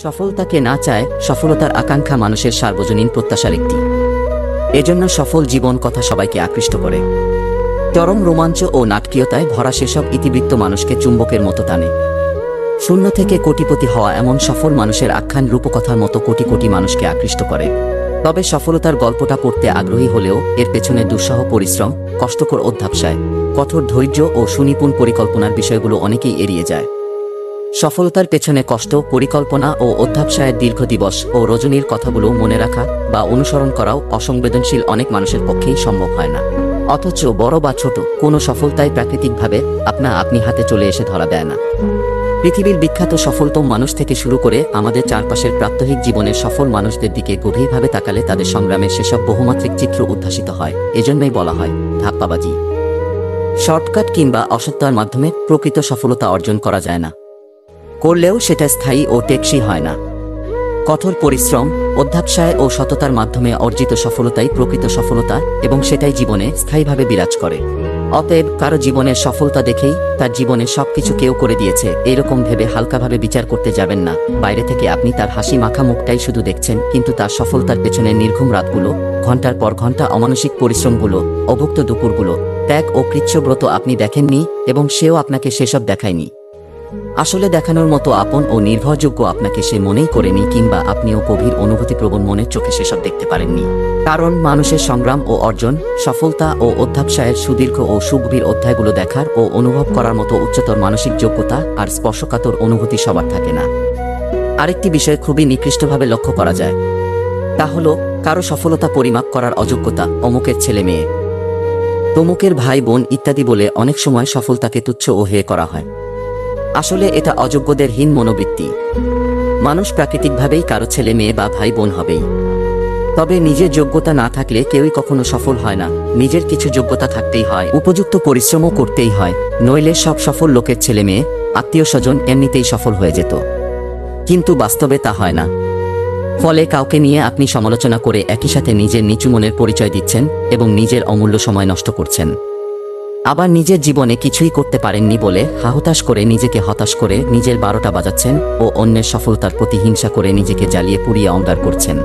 সফলতাকে না চায়, সফলতার আকাঙ্ক্ষা মানুষের সার্বজনীন প্রত্যাশার একটি। এজন্য সফল জীবন কথা সবাইকে আকৃষ্ট করে। চরম রোমাঞ্চ ও নাটকীয়তায় ভরা সেসব ইতিবৃত্ত মানুষকে চুম্বকের মতো টানে। শূন্য থেকে কোটিপতি হওয়া এমন সফল মানুষের আখ্যান রূপকথার মতো কোটি কোটি মানুষকে আকৃষ্ট করে। তবে সফলতার গল্পটা পড়তে আগ্রহী হলেও এর পেছনে দুঃসহ পরিশ্রম, কষ্টকর অধ্যবসায়, কঠোর ধৈর্য ও সুনিপুণ পরিকল্পনার বিষয়গুলো অনেকেই এড়িয়ে যায়। সফলতার পেছনে কষ্ট, পরিকল্পনা ও অধ্যবসায়ের দীর্ঘ দিবস ও রজনীর কথাগুলো মনে রাখা বা অনুসরণ করাও অসংবেদনশীল অনেক মানুষের পক্ষেই সম্ভব হয় না। অথচ বড় বা ছোট কোনো সফলতাই প্রাকৃতিকভাবে আপনি হাতে চলে এসে ধরা দেয় না। পৃথিবীর বিখ্যাত সফলতম মানুষ থেকে শুরু করে আমাদের চারপাশের প্রাত্যহিক জীবনের সফল মানুষদের দিকে গভীরভাবে তাকালে তাদের সংগ্রামের সেসব বহুমাত্রিক চিত্র উদ্ভাসিত হয়। এজন্যই বলা হয় ধাপ্পাবাজি। শর্টকাট কিংবা অসত্যের মাধ্যমে প্রকৃত সফলতা অর্জন করা যায় না। করলেও সেটা স্থায়ী ও টেকসই হয় না। কঠোর পরিশ্রম, অধ্যবসায় ও সততার মাধ্যমে অর্জিত সফলতাই প্রকৃত সফলতা এবং সেটাই জীবনে স্থায়ীভাবে বিরাজ করে। অতএব কারো জীবনের সফলতা দেখেই তার জীবনে সবকিছু কেউ করে দিয়েছে এরকম ভেবে হালকাভাবে বিচার করতে যাবেন না। বাইরে থেকে আপনি তার হাসি মাখা মুখটাই শুধু দেখছেন, কিন্তু তার সফলতার পেছনে নির্ঘুম রাতগুলো, ঘন্টার পর ঘন্টা অমানসিক পরিশ্রমগুলো, অভুক্ত দুপুরগুলো, ত্যাগ ও কৃচ্ছব্রত আপনি দেখেননি এবং সেও আপনাকে সেসব দেখায়নি। আসলে দেখানোর মতো আপন ও নির্ভরযোগ্য আপনাকে সে মনেই করেনি, কিংবা আপনিও গভীর অনুভূতিপ্রবণ মনের চোখে সেসব দেখতে পারেননি। কারণ মানুষের সংগ্রাম ও অর্জন, সফলতা ও অধ্যবসায়ের সুদীর্ঘ ও সুগভীর অধ্যায়গুলো দেখার ও অনুভব করার মতো উচ্চতর মানসিক যোগ্যতা আর স্পর্শকাতর অনুভূতি সবার থাকে না। আরেকটি বিষয় খুবই নিকৃষ্টভাবে লক্ষ্য করা যায়, তা হলো কারো সফলতা পরিমাপ করার অযোগ্যতা। অমুকের ছেলে মেয়ে, তমুকের ভাই বোন ইত্যাদি বলে অনেক সময় সফলতাকে তুচ্ছ ও হেয় করা হয়। আসলে এটা অযোগ্যদের হীন মনোবৃত্তি। মানুষ প্রাকৃতিকভাবেই কারো ছেলে মেয়ে বা ভাই বোন হবেই। তবে নিজের যোগ্যতা না থাকলে কেউই কখনো সফল হয় না। নিজের কিছু যোগ্যতা থাকতেই হয়, উপযুক্ত পরিশ্রমও করতেই হয়, নইলে সব সফল লোকের ছেলে মেয়ে, আত্মীয় স্বজন এমনিতেই সফল হয়ে যেত। কিন্তু বাস্তবে তা হয় না। ফলে কাউকে নিয়ে আপনি সমালোচনা করে একই সাথে নিজের নিচু মনের পরিচয় দিচ্ছেন এবং নিজের অমূল্য সময় নষ্ট করছেন। আবার নিজের জীবনে কিছুই করতে পারেননি বলে হাহুতাশ করে নিজেকে হতাশ করে নিজের 12টা বাজাচ্ছেন ও অন্যের সফলতার প্রতি হিংসা করে নিজেকে জ্বালিয়ে পুড়িয়ে অঙ্গার করছেন।